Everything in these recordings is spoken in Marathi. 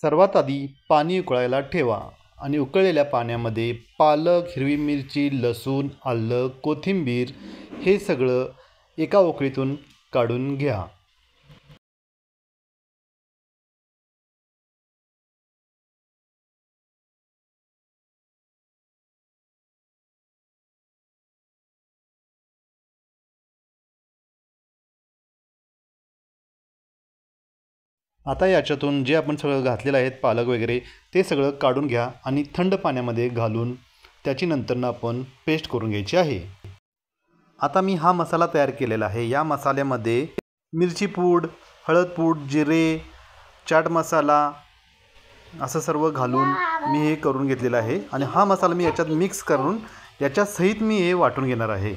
सर्वात आधी पाणी उकळायला ठेवा आणि उकळलेल्या पाण्यामध्ये पालक, हिरवी मिरची, लसूण, आलं, कोथिंबीर हे सगळं एका उकळीतून काढून घ्या. आता याच्यातून जे आपण सगळं घातलेलं आहे पालक वगैरे ते सगळं काढून घ्या आणि थंड पाण्यामध्ये घालून त्याची नंतरनं आपण पेस्ट करून घ्यायची आहे. आता मी हा मसाला तयार केलेला आहे. या मसाल्यामध्ये मिरची पूड, हळद पूड, जिरे, चाट मसाला असं सर्व घालून मी हे करून घेतलेलं आहे आणि हा मसाला मी याच्यात मिक्स करून याच्या सहित मी हे वाटून घेणार आहे.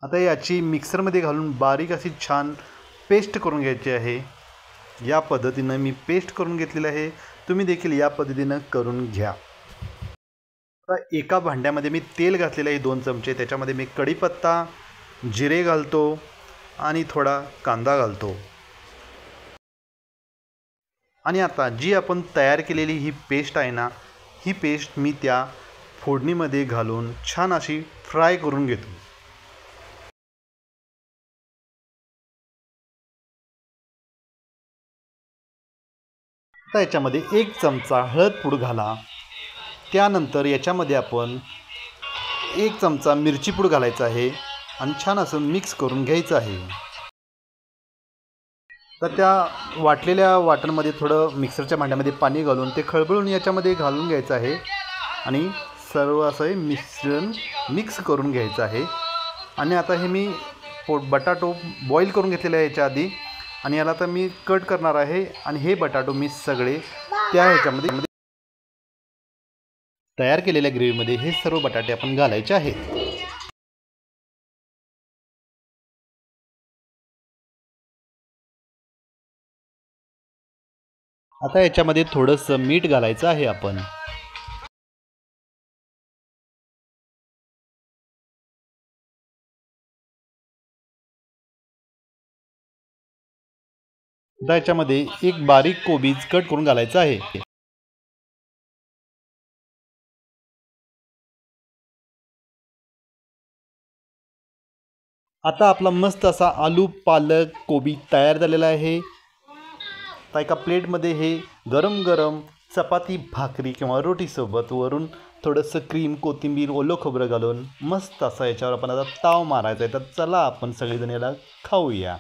आता याची मिक्सरमध्ये घालून बारीक अशी छान पेस्ट करून घ्यायची आहे. या पद्धतीनं मी पेस्ट करून घेतलेलं आहे. तुम्ही देखील या पद्धतीनं करून घ्या. आता एका भांड्यामध्ये मी तेल घातलेलं आहे 2 चमचे. त्याच्यामध्ये मी कढीपत्ता, जिरे घालतो आणि थोडा कांदा घालतो. आणि आता जी आपण तयार केलेली ही पेस्ट आहे ना, ही पेस्ट मी त्या फोडणीमध्ये घालून छान अशी फ्राय करून घेतो. आता याच्यामध्ये 1 चमचा हळद पूड घाला. त्यानंतर याच्यामध्ये आपण 1 चमचा मिरची पूड घालायचा आहे आणि छान असं मिक्स करून घ्यायचं आहे. तर त्या वाटलेल्या वाटणमध्ये थोडं मिक्सरच्या भांड्यामध्ये पाणी घालून ते खळबळून याच्यामध्ये घालून घ्यायचं आहे आणि सर्व असं हे मिश्रण मिक्स करून घ्यायचं आहे. आणि आता हे मी बटाटो बॉईल करून घेतलेले आहे याच्या आधी आणि याला तर मी कट करणार आहे आणि हे बटाटो मी सगळे त्या ह्याच्यामध्ये तयार केलेल्या ग्रेव्हीमध्ये हे सर्व बटाटे आपण घालायचे आहेत. आता याच्यामध्ये थोडंसं मीठ घालायचं आहे आपण. आता याच्यामध्ये एक बारीक कोबीज कट करून घालायचं आहे. आता आपला मस्त असा आलू पालक कोबी तयार झालेला आहे. आता एका प्लेटमध्ये हे गरम गरम चपाती भाकरी किंवा रोटीसोबत वरून थोडंसं क्रीम, कोथिंबीर, ओलं खोबरं घालून मस्त असा याच्यावर आपण आता ताव मारायचा आहे. तर चला आपण सगळेजण याला खाऊया.